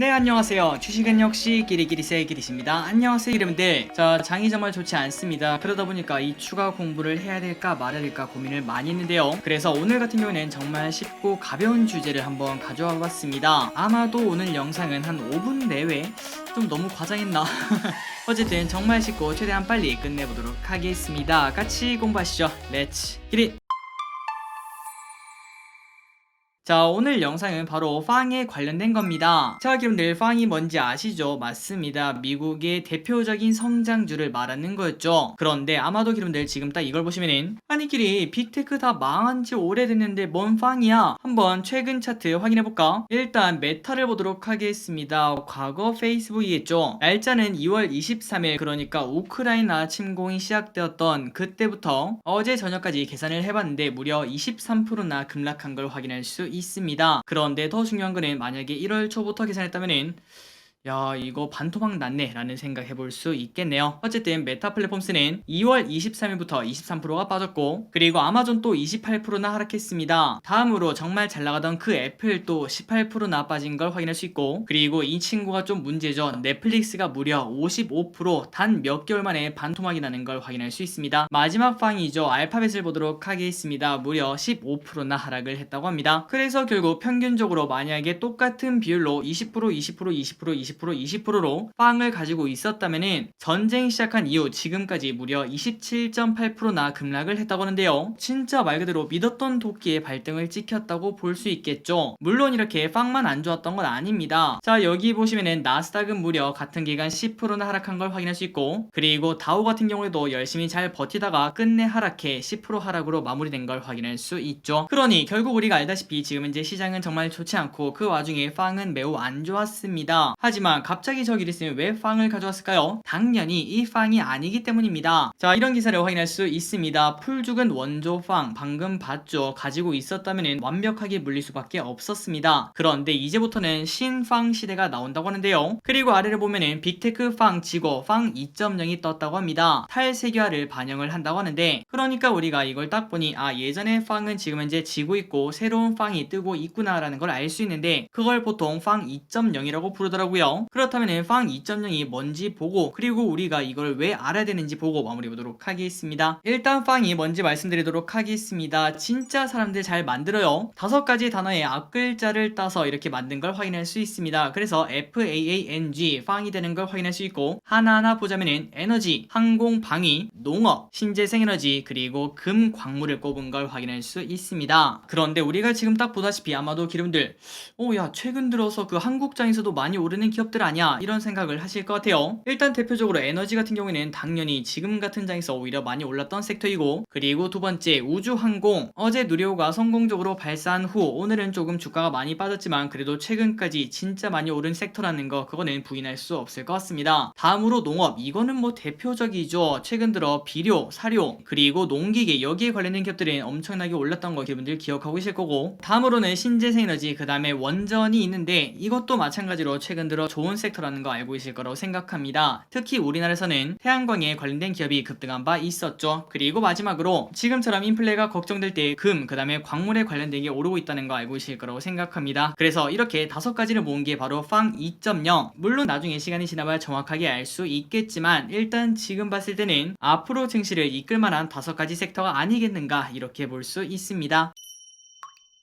네, 안녕하세요. 주식은 역시 끼리끼리세 끼리십니다. 안녕하세요, 여러분들. 자, 장이 정말 좋지 않습니다. 그러다 보니까 이 추가 공부를 해야 될까 말아야 될까 고민을 많이 했는데요. 그래서 오늘 같은 경우에는 정말 쉽고 가벼운 주제를 한번 가져와 봤습니다. 아마도 오늘 영상은 한 5분 내외 좀 너무 과장했나? 어쨌든 정말 쉽고 최대한 빨리 끝내보도록 하겠습니다. 같이 공부하시죠. 렛츠 기릿! 자, 오늘 영상은 바로 팡에 관련된 겁니다. 자, 여러분들 팡이 뭔지 아시죠? 맞습니다. 미국의 대표적인 성장주를 말하는 거였죠. 그런데 아마도 여러분들 지금 딱 이걸 보시면은 아니끼리 빅테크 다 망한 지 오래됐는데 뭔 팡이야? 한번 최근 차트 확인해볼까? 일단 메타를 보도록 하겠습니다. 과거 페이스북이겠죠. 날짜는 2월 23일, 그러니까 우크라이나 침공이 시작되었던 그때부터 어제 저녁까지 계산을 해봤는데 무려 23%나 급락한 걸 확인할 수 있습니다. 그런데 더 중요한 거는 만약에 1월 초부터 계산했다면은 야, 이거 반토막 났네 라는 생각 해볼 수 있겠네요. 어쨌든 메타 플랫폼스는 2월 23일부터 23%가 빠졌고, 그리고 아마존 또 28%나 하락했습니다. 다음으로 정말 잘 나가던 그 애플 또 18%나 빠진 걸 확인할 수 있고, 그리고 이 친구가 좀 문제죠. 넷플릭스가 무려 55%단 몇 개월 만에 반토막이 나는 걸 확인할 수 있습니다. 마지막 방이죠. 알파벳을 보도록 하겠습니다. 무려 15%나 하락을 했다고 합니다. 그래서 결국 평균적으로 만약에 똑같은 비율로 20%, 20%, 20%로 빵을 가지고 있었다면은 전쟁 시작한 이후 지금까지 무려 27.8%나 급락을 했다고 하는데요. 진짜 말 그대로 믿었던 도끼의 발등을 찍혔다고 볼 수 있겠죠. 물론 이렇게 빵만 안 좋았던 건 아닙니다. 자, 여기 보시면은 나스닥은 무려 같은 기간 10%나 하락한 걸 확인할 수 있고, 그리고 다우 같은 경우에도 열심히 잘 버티다가 끝내 하락해 10% 하락으로 마무리된 걸 확인할 수 있죠. 그러니 결국 우리가 알다시피 지금 현재 시장은 정말 좋지 않고 그 와중에 빵은 매우 안 좋았습니다. 하지만 갑자기 저 기리스는 왜 팡을 가져왔을까요? 당연히 이 팡이 아니기 때문입니다. 자, 이런 기사를 확인할 수 있습니다. 풀죽은 원조 팡 방금 봤죠. 가지고 있었다면 완벽하게 물릴 수밖에 없었습니다. 그런데 이제부터는 신팡 시대가 나온다고 하는데요. 그리고 아래를 보면은 빅테크 팡 지고 팡 2.0이 떴다고 합니다. 탈세계화를 반영을 한다고 하는데, 그러니까 우리가 이걸 딱 보니 아, 예전의 팡은 지금 현재 지고 있고 새로운 팡이 뜨고 있구나라는 걸 알 수 있는데, 그걸 보통 팡 2.0이라고 부르더라고요. 그렇다면 팡 2.0이 뭔지 보고, 그리고 우리가 이걸 왜 알아야 되는지 보고 마무리 보도록 하겠습니다. 일단 팡이 뭔지 말씀드리도록 하겠습니다. 진짜 사람들 잘 만들어요. 5가지 단어의 앞글자를 따서 이렇게 만든 걸 확인할 수 있습니다. 그래서 FAANG 팡이 되는 걸 확인할 수 있고, 하나하나 보자면은 에너지, 항공, 방위, 농업, 신재생에너지, 그리고 금, 광물을 꼽은 걸 확인할 수 있습니다. 그런데 우리가 지금 딱 보다시피 아마도 기름들 야, 최근 들어서 그 한국장에서도 많이 오르는 기업들 아니야, 이런 생각을 하실 것 같아요. 일단 대표적으로 에너지 같은 경우에는 당연히 지금 같은 장에서 오히려 많이 올랐던 섹터이고, 그리고 두 번째 우주항공, 어제 누리호가 성공적으로 발사한 후 오늘은 조금 주가가 많이 빠졌지만 그래도 최근까지 진짜 많이 오른 섹터라는 거, 그거는 부인할 수 없을 것 같습니다. 다음으로 농업, 이거는 뭐 대표적이죠. 최근 들어 비료, 사료, 그리고 농기계, 여기에 관련된 기업들은 엄청나게 올랐던 거 여러분들 기억하고 계실 거고, 다음으로는 신재생에너지, 그 다음에 원전이 있는데 이것도 마찬가지로 최근 들어 좋은 섹터라는 거 알고 계실 거라고 생각합니다. 특히 우리나라에서는 태양광에 관련된 기업이 급등한 바 있었죠. 그리고 마지막으로 지금처럼 인플레가 걱정될 때 금, 그 다음에 광물에 관련된 게 오르고 있다는 거 알고 계실 거라고 생각합니다. 그래서 이렇게 5가지를 모은 게 바로 팡 2.0. 물론 나중에 시간이 지나봐야 정확하게 알 수 있겠지만 일단 지금 봤을 때는 앞으로 증시를 이끌 만한 5가지 섹터가 아니겠는가, 이렇게 볼 수 있습니다.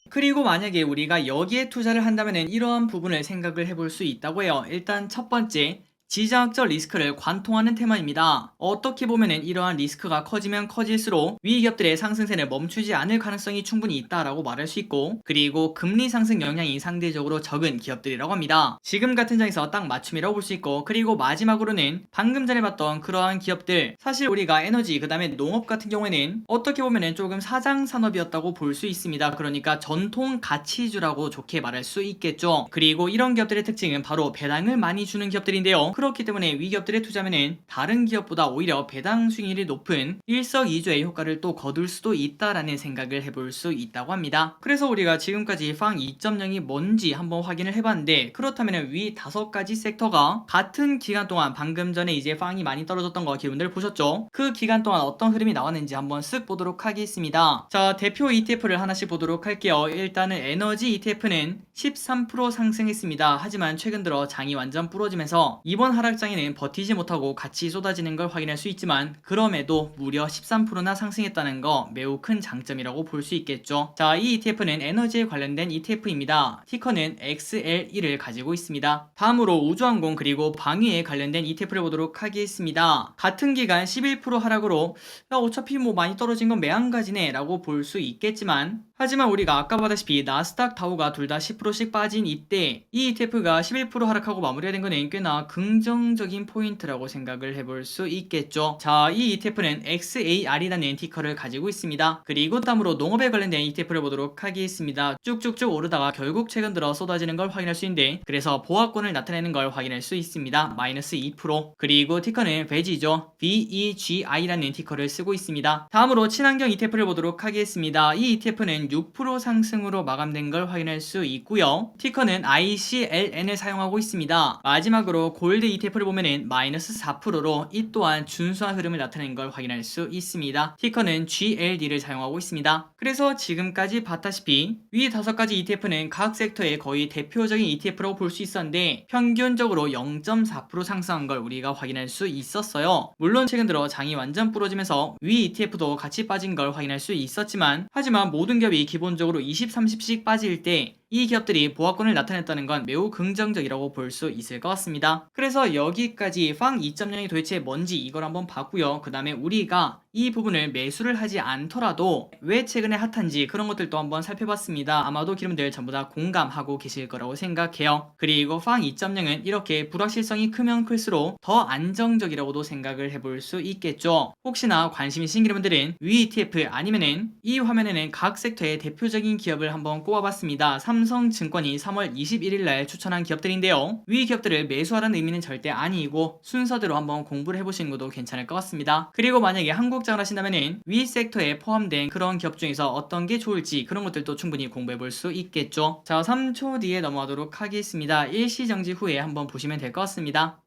그리고 만약에 우리가 여기에 투자를 한다면 이러한 부분을 생각을 해볼 수 있다고 해요. 일단 첫 번째, 지정학적 리스크를 관통하는 테마입니다. 어떻게 보면은 이러한 리스크가 커지면 커질수록 위 기업들의 상승세를 멈추지 않을 가능성이 충분히 있다라고 말할 수 있고, 그리고 금리 상승 영향이 상대적으로 적은 기업들이라고 합니다. 지금 같은 장에서 딱 맞춤이라고 볼 수 있고, 그리고 마지막으로는 방금 전에 봤던 그러한 기업들, 사실 우리가 에너지, 그 다음에 농업 같은 경우에는 어떻게 보면은 조금 사장 산업이었다고 볼 수 있습니다. 그러니까 전통 가치주라고 좋게 말할 수 있겠죠. 그리고 이런 기업들의 특징은 바로 배당을 많이 주는 기업들인데요. 그렇기 때문에 위 기업들에 투자하면은 다른 기업보다 오히려 배당 수익률이 높은 일석이조의 효과를 또 거둘 수도 있다라는 생각을 해볼 수 있다고 합니다. 그래서 우리가 지금까지 팡 2.0이 뭔지 한번 확인을 해봤는데, 그렇다면 위 5가지 섹터가 같은 기간 동안, 방금 전에 이제 팡이 많이 떨어졌던 거 여러분들 보셨죠? 그 기간 동안 어떤 흐름이 나왔는지 한번 쓱 보도록 하겠습니다. 자, 대표 ETF를 하나씩 보도록 할게요. 일단은 에너지 ETF는 13% 상승했습니다. 하지만 최근 들어 장이 완전 부러지면서 이번 하락장에는 버티지 못하고 같이 쏟아지는 걸 확인할 수 있지만, 그럼에도 무려 13%나 상승했다는 거 매우 큰 장점이라고 볼 수 있겠죠. 자, 이 ETF는 에너지에 관련된 ETF입니다. 티커는 XL1을 가지고 있습니다. 다음으로 우주항공 그리고 방위에 관련된 ETF를 보도록 하겠습니다. 같은 기간 11% 하락으로 어차피 뭐 많이 떨어진 건 매한가지네 라고 볼 수 있겠지만, 하지만 우리가 아까 보다시피 나스닥 다우가 둘 다 10%씩 빠진 이때 이 ETF가 11% 하락하고 마무리가 된 거는 꽤나 긍정적인 포인트라고 생각을 해볼 수 있겠죠. 자, 이 ETF는 XAR이라는 티커를 가지고 있습니다. 그리고 다음으로 농업에 관련된 ETF를 보도록 하겠습니다. 쭉쭉쭉 오르다가 결국 최근 들어 쏟아지는 걸 확인할 수 있는데, 그래서 보합권을 나타내는 걸 확인할 수 있습니다. 마이너스 2%. 그리고 티커는 VEG죠. VEGI라는 티커를 쓰고 있습니다. 다음으로 친환경 ETF를 보도록 하겠습니다. 이 ETF는 6% 상승으로 마감된 걸 확인할 수 있고요. 티커는 ICLN을 사용하고 있습니다. 마지막으로 골드 ETF를 보면은 마이너스 4%로 이 또한 준수한 흐름을 나타낸 걸 확인할 수 있습니다. 티커는 GLD를 사용하고 있습니다. 그래서 지금까지 봤다시피 위 5가지 ETF는 각 섹터의 거의 대표적인 ETF라고 볼 수 있었는데, 평균적으로 0.4% 상승한 걸 우리가 확인할 수 있었어요. 물론 최근 들어 장이 완전 부러지면서 위 ETF도 같이 빠진 걸 확인할 수 있었지만, 하지만 모든 기업이 기본적으로 20, 30씩 빠질 때 이 기업들이 보합권을 나타냈다는 건 매우 긍정적이라고 볼 수 있을 것 같습니다. 그래서 여기까지 팡 2.0이 도대체 뭔지 이걸 한번 봤고요. 그 다음에 우리가 이 부분을 매수를 하지 않더라도 왜 최근에 핫한지 그런 것들도 한번 살펴봤습니다. 아마도 여러분들 전부 다 공감하고 계실 거라고 생각해요. 그리고 팡 2.0은 이렇게 불확실성이 크면 클수록 더 안정적이라고도 생각을 해볼 수 있겠죠. 혹시나 관심 있으신 여러분들은 위 ETF 아니면은 이 화면에는 각 섹터의 대표적인 기업을 한번 꼽아봤습니다. 삼성증권이 3월 21일날 추천한 기업들인데요. 위 기업들을 매수하라는 의미는 절대 아니고 순서대로 한번 공부를 해보시는 것도 괜찮을 것 같습니다. 그리고 만약에 한국장을 하신다면 위 섹터에 포함된 그런 기업 중에서 어떤 게 좋을지 그런 것들도 충분히 공부해볼 수 있겠죠. 자, 3초 뒤에 넘어가도록 하겠습니다. 일시정지 후에 한번 보시면 될 것 같습니다.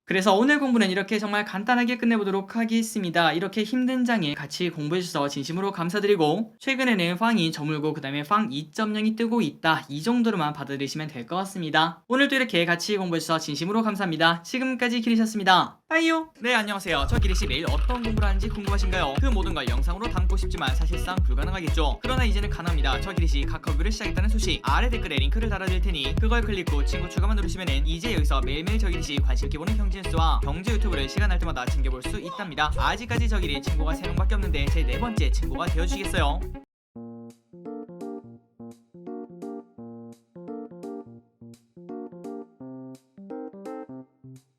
그래서 오늘 공부는 이렇게 정말 간단하게 끝내보도록 하겠습니다. 이렇게 힘든 장에 같이 공부해주셔서 진심으로 감사드리고, 최근에는 팡이 저물고 그 다음에 팡 2.0이 뜨고 있다, 이 정도로만 받아들이시면 될 것 같습니다. 오늘도 이렇게 같이 공부해주셔서 진심으로 감사합니다. 지금까지 기리셨습니다. 빠이요. 네, 안녕하세요. 저 기리씨 매일 어떤 공부를 하는지 궁금하신가요? 그 모든 걸 영상으로 담고 싶지만 사실상 불가능하겠죠. 그러나 이제는 가능합니다. 저 기리씨 카카오뷰를 시작했다는 소식 아래 댓글에 링크를 달아둘 테니 그걸 클릭 후 친구 추가만 누르시면은 이제 여기서 매일매일 저 기리씨 관심 있게 보는 경제뉴스와 경제 유튜브를 시간 날 때마다 챙겨볼 수 있답니다. 아직까지 저 기리 친구가 3명밖에 없는데 제 4번째 친구가 되어주시겠어요?